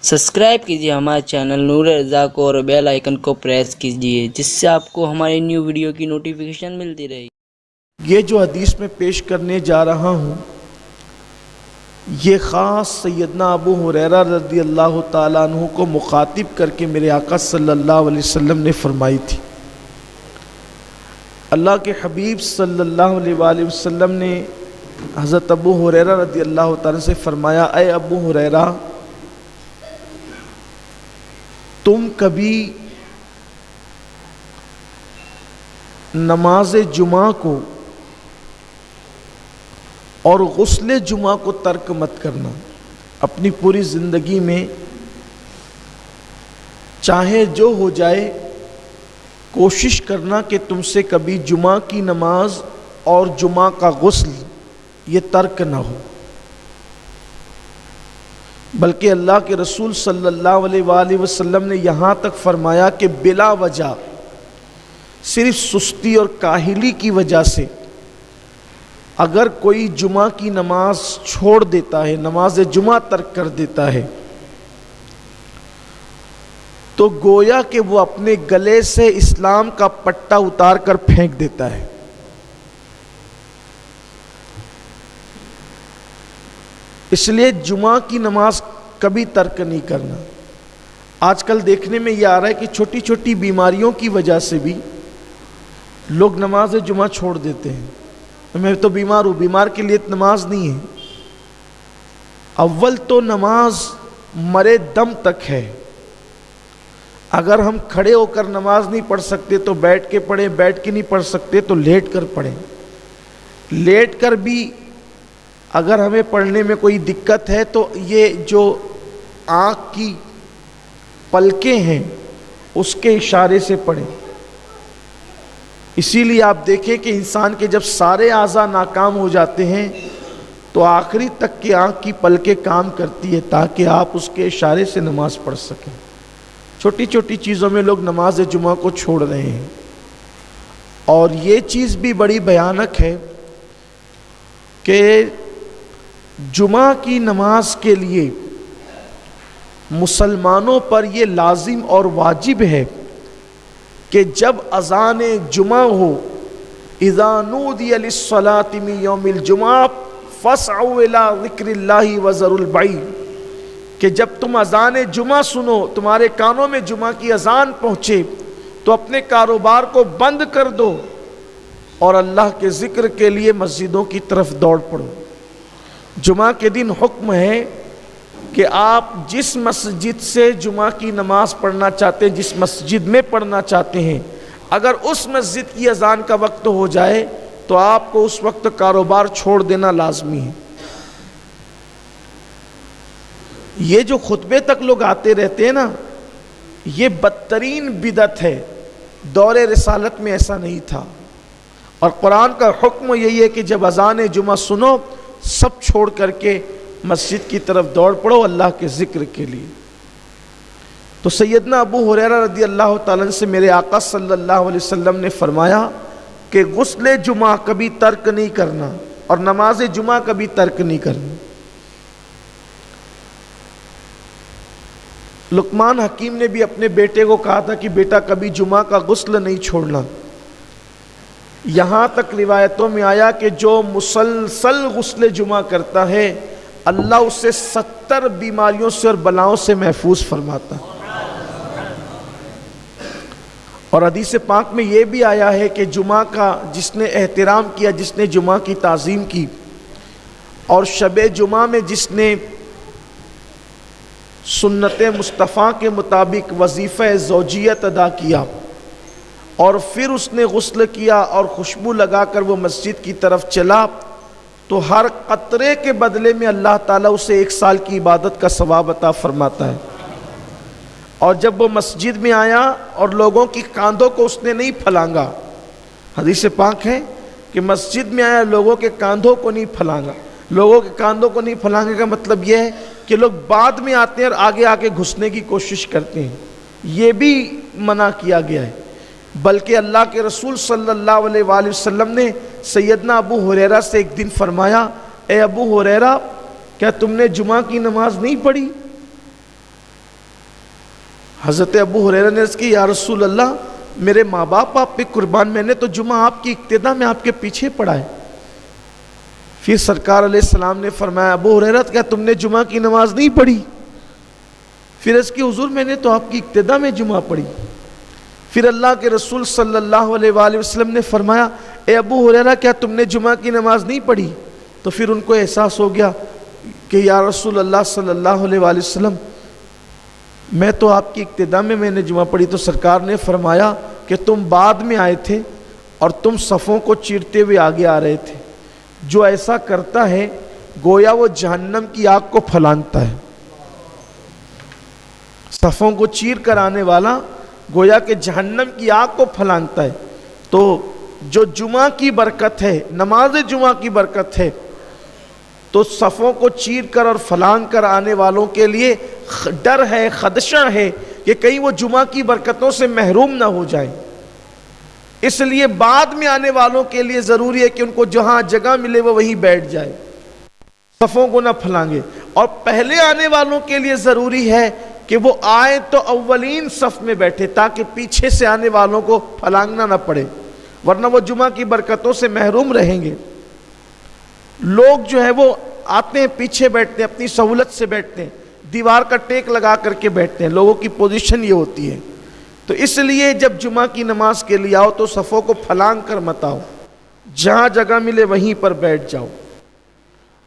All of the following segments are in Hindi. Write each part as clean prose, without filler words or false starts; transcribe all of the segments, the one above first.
सब्सक्राइब कीजिए हमारे चैनल नूर रज़ा को और बेल आइकन को प्रेस कीजिए जिससे आपको हमारी न्यू वीडियो की नोटिफिकेशन मिलती रहेगी। ये जो हदीस में पेश करने जा रहा हूँ ये ख़ास सैयदना अबू हुरैरा रज़ी अल्लाह ताला अन्हु को मुखातिब करके मेरे आका सल्लल्लाहु अलैहि वसल्लम ने फरमाई थी। अल्लाह के हबीब सल्लल्लाहु अलैहि वसल्लम ने हज़रत अबू हुरैरा रज़ी अल्लाह ताला से फरमाया, ऐ अबू हुरैरा, तुम कभी नमाज जुमा को और गुस्ले जुमा को तर्क मत करना। अपनी पूरी ज़िंदगी में चाहे जो हो जाए कोशिश करना कि तुमसे कभी जुमा की नमाज और जुमा का गुस्ल ये तर्क ना हो। बल्कि अल्लाह के रसूल सल्लल्लाहु अलैहि वसल्लम ने यहाँ तक फरमाया कि बिला वजह सिर्फ सुस्ती और काहिली की वजह से अगर कोई जुमा की नमाज छोड़ देता है, नमाज जुमा तर्क कर देता है, तो गोया कि वो अपने गले से इस्लाम का पट्टा उतार कर फेंक देता है। इसलिए जुमा की नमाज कभी तर्क नहीं करना। आजकल देखने में यह आ रहा है कि छोटी छोटी बीमारियों की वजह से भी लोग नमाज जुमा छोड़ देते हैं। मैं तो बीमार हूँ, बीमार के लिए नमाज नहीं है। अव्वल तो नमाज मरे दम तक है। अगर हम खड़े होकर नमाज नहीं पढ़ सकते तो बैठ के पढ़ें, बैठ के नहीं पढ़ सकते तो लेट कर पढ़ें। लेट कर भी अगर हमें पढ़ने में कोई दिक्कत है तो ये जो आँख की पलकें हैं उसके इशारे से पढ़ें। इसीलिए आप देखें कि इंसान के जब सारे आज़ा नाकाम हो जाते हैं तो आखिरी तक की आँख की पलकें काम करती है ताकि आप उसके इशारे से नमाज पढ़ सकें। छोटी छोटी चीज़ों में लोग नमाज जुमा को छोड़ रहे हैं। और ये चीज़ भी बड़ी भयानक है कि जुमा की नमाज के लिए मुसलमानों पर ये लाजिम और वाजिब है कि जब अज़ान जुमा हो, इज़ा नूदिया लिस्सलाति मिन यौमिल जुमा फस्अउ इला ज़िक्रिल्लाहि व ज़रुल बैअ, कि जब तुम अज़ान जुमा सुनो, तुम्हारे कानों में जुमा की अज़ान पहुँचे तो अपने कारोबार को बंद कर दो और अल्लाह के ज़िक्र के लिए मस्जिदों की तरफ दौड़ पड़ो। जुमा के दिन हुक्म है कि आप जिस मस्जिद से जुमा की नमाज पढ़ना चाहते हैं, जिस मस्जिद में पढ़ना चाहते हैं, अगर उस मस्जिद की अज़ान का वक्त हो जाए तो आपको उस वक्त कारोबार छोड़ देना लाजमी है। ये जो खुतबे तक लोग आते रहते हैं ना, ये बदतरीन बिदअत है। दौरे रिसालत में ऐसा नहीं था। और कुरान का हुक्म यही है कि जब अज़ान जुमा सुनो सब छोड़ करके मस्जिद की तरफ दौड़ पड़ो अल्लाह के ज़िक्र के लिए। तो सैयदना अबू हुरैरा रज़ी अल्लाह ताला से मेरे आका सल्लल्लाहु अलैहि वसल्लम ने फरमाया कि गुस्ले जुमा कभी तर्क नहीं करना और नमाज जुमा कभी तर्क नहीं करना। लुकमान हकीम ने भी अपने बेटे को कहा था कि बेटा कभी जुमा का गुस्ल नहीं छोड़ना। यहाँ तक रिवायतों में आया कि जो मुसलसल गुस्ले जुमा करता है अल्लाह उससे 70 बीमारियों से और बलाओं से महफूज फरमाता। और हदीस पाक में यह भी आया है कि जुमा का जिसने एहतराम किया, जिसने जुमा की ताज़ीम की और शबे जुमा में जिसने सुन्नत मुस्तफ़ा के मुताबिक वजीफ़ा ज़ौजियत अदा किया और फिर उसने गुस्ल किया और खुशबू लगाकर वो मस्जिद की तरफ चला, तो हर कतरे के बदले में अल्लाह ताला उसे 1 साल की इबादत का सवाब अता फरमाता है। और जब वो मस्जिद में आया और लोगों की कांधों को उसने नहीं फलांगा, हदीस पाक है कि मस्जिद में आया लोगों के कांधों को नहीं फलांगा। लोगों के कांधों को नहीं फलांगे का मतलब यह है कि लोग बाद में आते हैं और आगे आके घुसने की कोशिश करते हैं, ये भी मना किया गया है। बल्कि अल्लाह के रसूल सल्लल्लाहु अलैहि वसल्लम ने सैयदना अबू हुरैरा से एक दिन फरमाया, ए अबू हुरैरा, क्या तुमने जुमा की नमाज नहीं पढ़ी? हज़रत अबू हुरैरा ने अर्ज़ की, या रसूल अल्लाह, मेरे माँ बाप आप पे कुर्बान, मैंने तो जुमा आपकी इक्तिदा में आपके पीछे पढ़ा है। फिर सरकार अलैहिस्सलाम ने फरमाया, अबू हुरैरा क्या तुमने जुमा की नमाज नहीं पढ़ी? फिर इसकी हुजूर मैंने तो आपकी इक्तिदा में जुमा पढ़ी। फिर अल्लाह के रसूल सल्लल्लाहु अलैहि वसल्लम ने फरमाया, ए अबू हुरैरा क्या तुमने जुमा की नमाज नहीं पढ़ी? तो फिर उनको एहसास हो गया कि या रसूल अल्लाह सल्लल्लाहु अलैहि वसल्लम, मैं तो आपकी इक्तिदा में मैंने जुमा पढ़ी। तो सरकार ने फरमाया कि तुम बाद में आए थे और तुम सफ़ों को चीरते हुए आगे आ रहे थे। जो ऐसा करता है गोया वो जहन्नम की आग को फलांगता है। सफ़ों को चीर कर आने वाला गोया के जहन्नम की आग को फलांगता है। तो जो जुमा की बरकत है, नमाज जुमा की बरकत है, तो सफ़ों को चीर कर और फलांग कर आने वालों के लिए डर है, खदशा है कि कहीं वो जुमा की बरकतों से महरूम ना हो जाए। इसलिए बाद में आने वालों के लिए ज़रूरी है कि उनको जहाँ जगह मिले वो वहीं बैठ जाए, सफ़ों को ना फलांगे। और पहले आने वालों के लिए ज़रूरी है कि वो आए तो अव्वलीन सफ़ में बैठे, ताकि पीछे से आने वालों को फलांगना ना पड़े, वरना वो जुमा की बरकतों से महरूम रहेंगे। लोग जो है वो आते हैं पीछे बैठते हैं, अपनी सहूलत से बैठते हैं, दीवार का टेक लगा करके बैठते हैं। लोगों की पोजीशन ये होती है। तो इसलिए जब जुमा की नमाज के लिए आओ तो सफ़ों को फलांग कर मत आओ, जहाँ जगह मिले वहीं पर बैठ जाओ,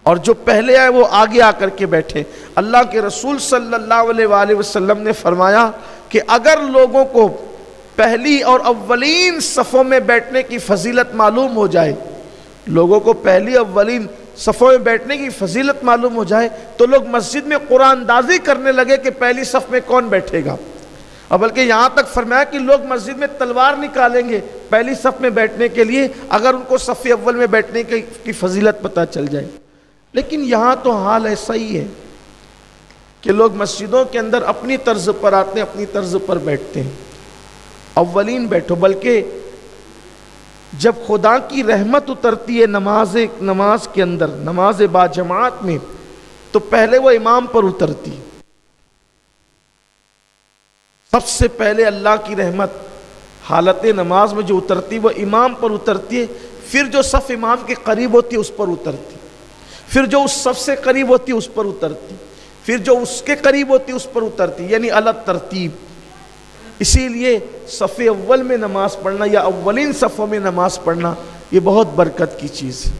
और जो पहले आए वो आगे आकर के बैठे। अल्लाह के रसूल सल्लल्लाहु अलैहि वसल्लम ने फरमाया कि अगर लोगों को पहली और अव्वलीन सफ़ों में बैठने की फजीलत मालूम हो जाए, लोगों को पहली अव्वलीन सफ़ों में बैठने की फजीलत मालूम हो जाए, तो लोग मस्जिद में कुरानदाजी करने लगे कि पहली सफ़ में कौन बैठेगा। और बल्कि यहाँ तक फरमाया कि लोग मस्जिद में तलवार निकालेंगे पहली सफ़ में बैठने के लिए, अगर उनको सफ़े अव्वल में बैठने की फजीलत पता चल जाए। लेकिन यहाँ तो हाल ऐसा ही है कि लोग मस्जिदों के अंदर अपनी तर्ज पर आते हैं, अपनी तर्ज पर बैठते हैं। अव्वलीन बैठो, बल्कि जब खुदा की रहमत उतरती है नमाज के अंदर, नमाज बाजमात में, तो पहले वो इमाम पर उतरती है। सबसे पहले अल्लाह की रहमत हालत नमाज में जो उतरती है वो इमाम पर उतरती है। फिर जो सफ़ इमाम के करीब होती है उस पर उतरती, फिर जो उस सफ़ से करीब होती है उस पर उतरती, फिर जो उसके करीब होती है उस पर उतरती, यानी अलग तरतीब। इसीलिए सफ़े अव्वल में नमाज पढ़ना या अव्वलीन सफ़ों में नमाज पढ़ना ये बहुत बरकत की चीज़ है।